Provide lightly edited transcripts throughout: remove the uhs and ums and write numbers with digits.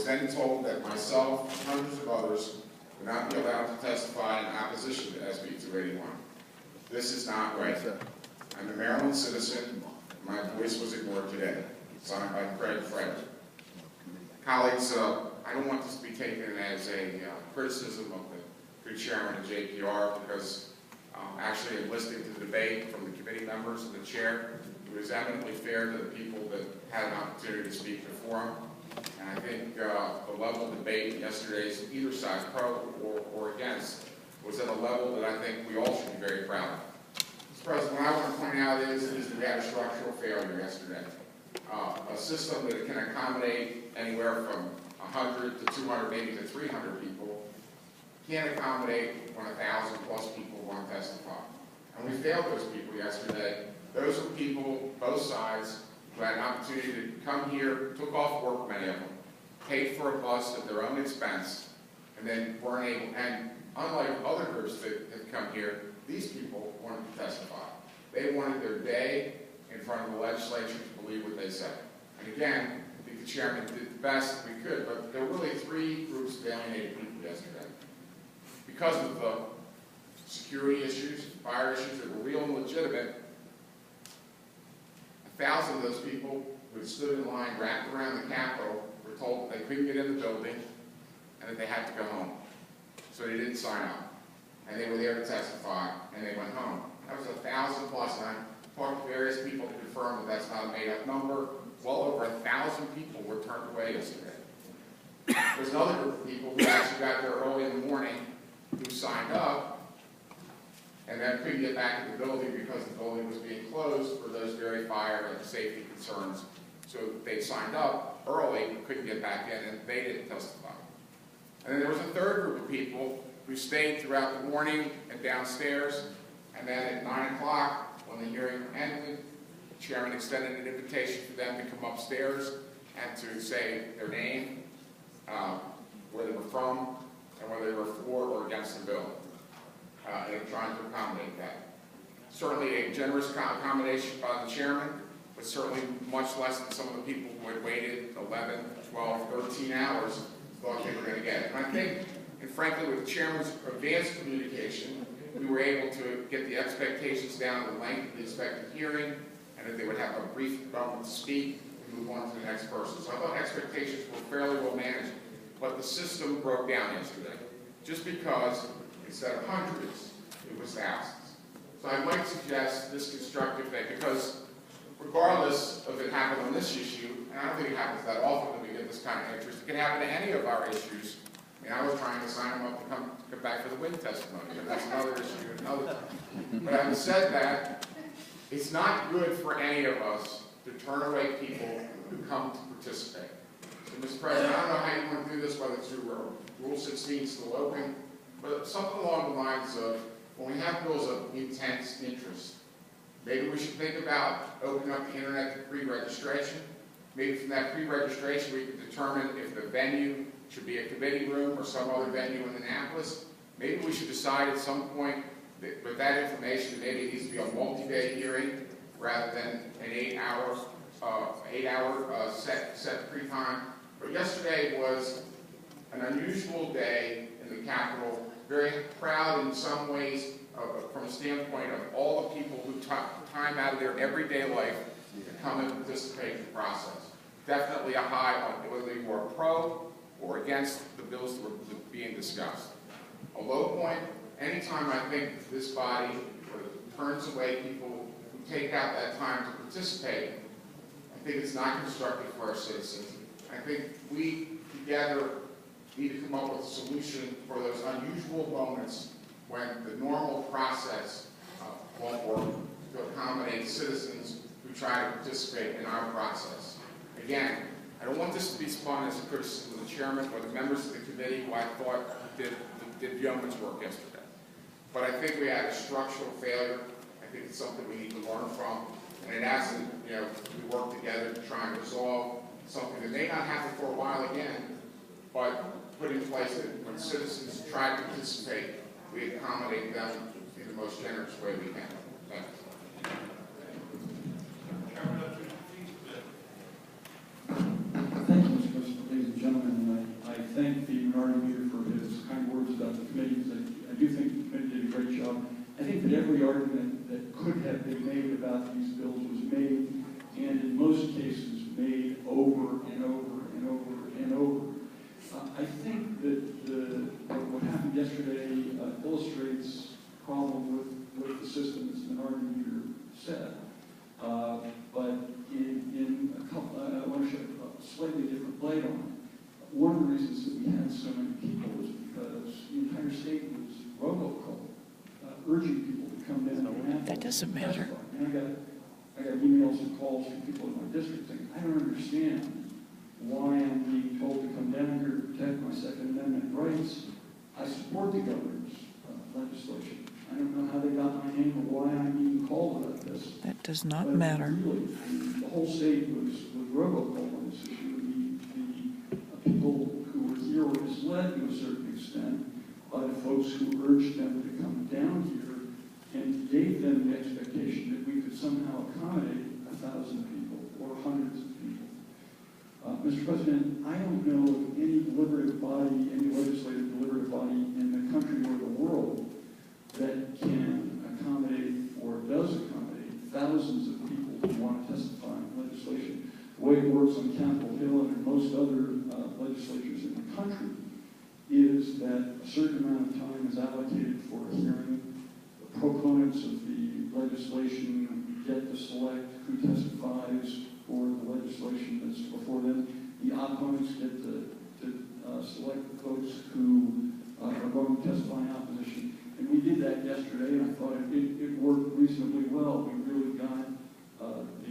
was then told that myself and hundreds of others would not be allowed to testify in opposition to SB 281. This is not right. I'm a Maryland citizen. My voice was ignored today. Signed by Craig Frederick. Colleagues, I don't want this to be taken as a criticism of the good chairman of JPR, because actually in listening to the debate from the committee members and the chair, it was eminently fair to the people that had an opportunity to speak before him. And I think the level of debate yesterday's, either side, pro or against, was at a level that I think we all should be very proud of. Mr. President, what I want to point out is that we had a structural failure yesterday. A system that can accommodate anywhere from 100 to 200, maybe to 300 people, can't accommodate when 1,000 plus people want to testify. And we failed those people yesterday. Those were people, both sides, who had an opportunity to come here, took off work, many of them, paid for a bus at their own expense, and then weren't able, and unlike other groups that have come here, these people wanted to testify. They wanted their day in front of the legislature to believe what they said. And again, I think the chairman did the best we could, but there were really three groups of alienated people yesterday. Because of the security issues, fire issues that were real and legitimate, 1,000 of those people who had stood in line wrapped around the Capitol were told that they couldn't get in the building and that they had to go home. So they didn't sign up. And they were there to testify, and they went home. That was 1,000 plus, and I talked to various people to confirm that that's not a made-up number. Well over 1,000 people were turned away yesterday. There's another group of people who actually got there early in the morning who signed up and then couldn't get back to the building because the building was being closed for those very fire and safety concerns. So they signed up early, couldn't get back in, and they didn't testify. And then there was a third group of people who stayed throughout the morning and downstairs, and then at 9 o'clock, when the hearing ended, the chairman extended an invitation for them to come upstairs and to say their name, where they were from, and whether they were for or against the bill. And I'm trying to accommodate that. Certainly a generous accommodation by the chairman, but certainly much less than some of the people who had waited 11, 12, 13 hours thought they were going to get it. And I think, and frankly, with the chairman's advanced communication, we were able to get the expectations down to the length of the expected hearing, and that they would have a brief moment to speak and move on to the next person. So I thought expectations were fairly well managed, but the system broke down yesterday, just because instead of hundreds, it was thousands. So I might suggest this constructive thing, because regardless of it happening on this issue, and I don't think it happens that often that we get this kind of interest, it can happen to any of our issues. I mean, I was trying to sign them up to come back for the wind testimony, but that's another issue, another time. But having said that, it's not good for any of us to turn away people who come to participate. So, Mr. President, I don't know how you want to do this, whether through Rule 16 still open, but something along the lines of, when we have bills of intense interest, maybe we should think about opening up the internet to pre-registration. Maybe from that pre-registration we could determine if the venue should be a committee room or some other venue in Annapolis. Maybe we should decide at some point that with that information, maybe it needs to be a multi-day hearing rather than an 8-hour set pre-time. But yesterday was an unusual day in the Capitol, very proud in some ways from a standpoint of all the people who took time out of their everyday life to come and participate in the process. Definitely a high on whether you were pro or against the bills that were being discussed. A low point, anytime I think this body turns away people who take out that time to participate, I think it's not constructive for our citizens. I think we together need to come up with a solution for those unusual moments when the normal process won't work to accommodate citizens who try to participate in our process. Again, I don't want this to be spun as a criticism of the chairman or the members of the committee who I thought did yeoman's work yesterday. But I think we had a structural failure. I think it's something we need to learn from. And it hasn't, we work together to try and resolve something that may not happen for a while again, but put in place that when citizens try to participate, we accommodate them in the most generous way we can. Thank you. Thank you, Mr. President. Ladies and gentlemen, minority leader for his kind words about the committee, because I do think the committee did a great job. I think that every argument that could have been made about these bills was made, and in most cases made over and over and over and over. I think that what happened yesterday illustrates the problem with the system, as the minority leader said. But in a couple, I want to shed a slightly different light on it. One of the reasons that we had so many people was because the entire state was robocall, urging people to come down and That doesn't matter. And I got emails and calls from people in my district saying, I don't understand why I'm being told to come down here to protect my Second Amendment rights. I support the governor's legislation. I don't know how they got my name or why I'm being called about this. That does not But matter. Really, the whole state was robocall on this issue. The people who were here were misled to a certain extent by the folks who urged them to come down here and gave them the expectation that we could somehow accommodate 1,000 people or hundreds of people. Mr. President, I don't know of any deliberative body, any legislative deliberative body in the country or the world that can accommodate or does accommodate thousands of people who want to testify on legislation. The way it works on Capitol Hill and in most other legislatures in the country is that a certain amount of time is allocated for a hearing. The proponents of the legislation get to select who testifies for the legislation that's before them. The opponents get to select the folks who are going to testify in opposition. And we did that yesterday, and I thought it worked reasonably well. We really got the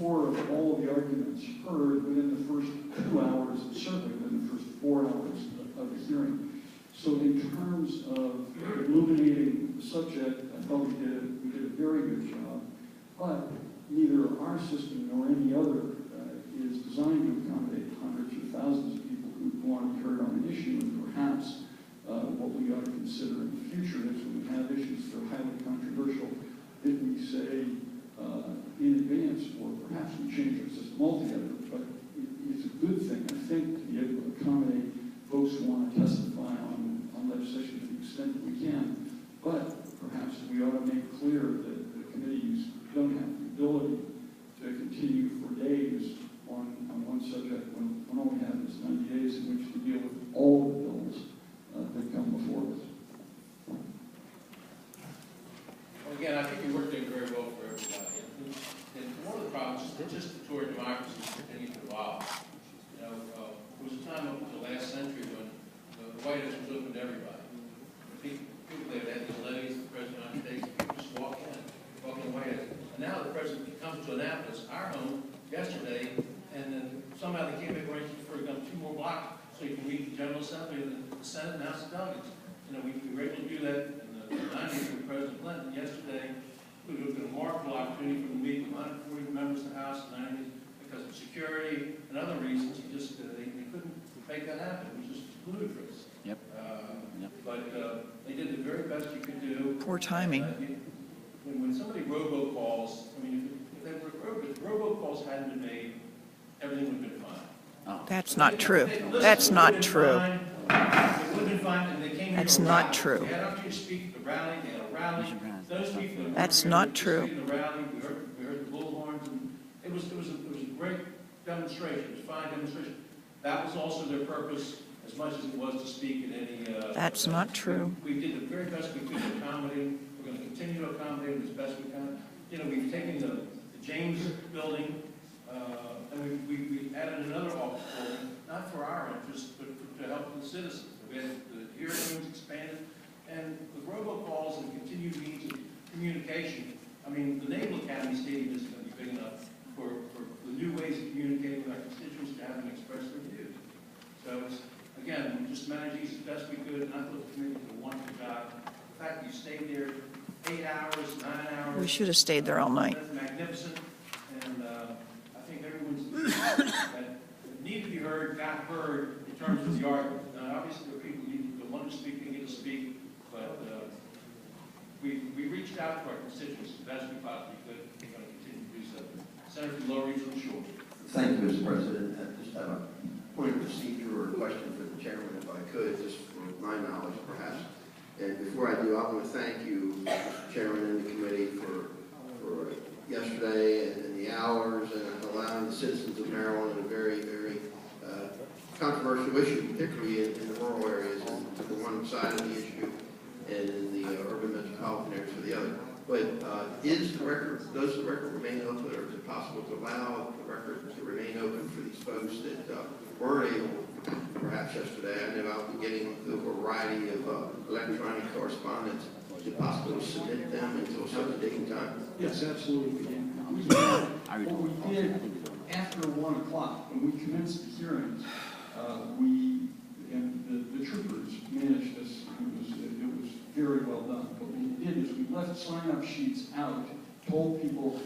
core of all of the arguments heard within the first 2 hours, and certainly within the first 4 hours of the hearing. So in terms of illuminating the subject, I thought we did a very good job. But neither our system nor any other is designed to accommodate hundreds or thousands of people who want to be heard on an issue, and perhaps what we ought to consider in the future is when we have issues that are highly controversial, that we say in advance, or perhaps we change our system altogether. But it's a good thing, I think, to be able to accommodate folks who want to testify on legislation to the extent that we can. But perhaps we ought to make clear that the committees don't have the ability to continue for days on one subject when all we have is 90 days in which to deal with all the bills that come before us. Well, again, I think we worked in very well for everybody. And one of the problems is participatory democracy continues to evolve. You know, there was a time up until last century when the White House was open to everybody. People there had these levees, the President of the United States, people just walk in the White House. And now the President comes to Annapolis, our home, yesterday, and then somehow they can't make arrangements for 2 more blocks so you can meet the General Assembly and the Senate and House of Delegates. You know, we were able to do that in the 90s with President Clinton. Yesterday, it would have been a remarkable opportunity for them to meet with 140 members of the House in the 90s because of security and other reasons. They couldn't make that happen. It was just ludicrous. Yep. But they did the very best you could do. Poor timing. When somebody robocalls, I mean, if robocalls hadn't been made, everything would have been fine. Oh. That's not true. That's not true. It would have been fine, and they came here That's to a not rally. true. They had an opportunity to speak at the rally. They had a rally. Those people that That's were not here true. to speak at the rally, we heard the bullhorns, and it was a great demonstration. It was a fine demonstration. That was also their purpose, as much as it was to speak at any. That's not true. We did the very best we could to accommodate. We're going to continue to accommodate them as best we can. You know, we've taken the James building, and we added another office building, not for our interest, but to help the citizens. We had the hearing rooms expanded, and with robocalls and continued means of communication. I mean, the Naval Academy Stadium isn't going to be big enough for the new ways of communicating with our constituents to have them express their views. So it's, again, we just managed these as best we could, and I thought the committee did a wonderful job. The fact that you stayed there 8 hours, 9 hours. We should have stayed there all night. That's magnificent, and I think everyone's that need to be heard, got heard in terms of the argument. Now, obviously, there are people who want to speak and get to speak, but we reached out to our constituents as best we possibly could. We're going to continue to do so. Senator from Lower Regional Shore. Thank you, Mr. President. I just have a point of procedure or a question for the I want to thank you, Mr. Chairman and the committee, for yesterday and the hours and allowing the citizens of Maryland in a very, very controversial issue, particularly in the rural areas, and for one side of the issue and in the urban metropolitan areas for the other. But does the record remain open, or is it possible to allow the record to remain open for these folks that weren't able, perhaps yesterday? I know I'll be getting a variety of electronic correspondence. Is it possible to submit them until some date and time? Yes, absolutely. What we did after 1 o'clock, when we commenced the hearings, the troopers managed this. It was very well done. What we did is we left sign-up sheets out, told people,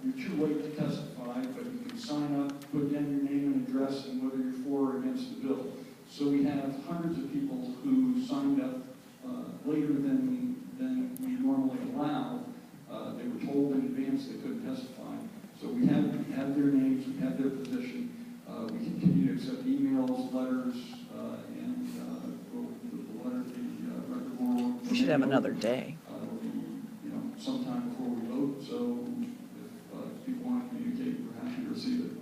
you're too late to testify, but you can sign up, put in your name and address, and whether you're for or against the bill. So we have hundreds of people who signed up later than we normally allow. They were told in advance they couldn't testify. So we have their names, we have their position. We continue to accept emails, letters, and the letter, the record will. We should have another day. It'll be, sometime before we vote. So if people want to communicate, we're happy to receive it.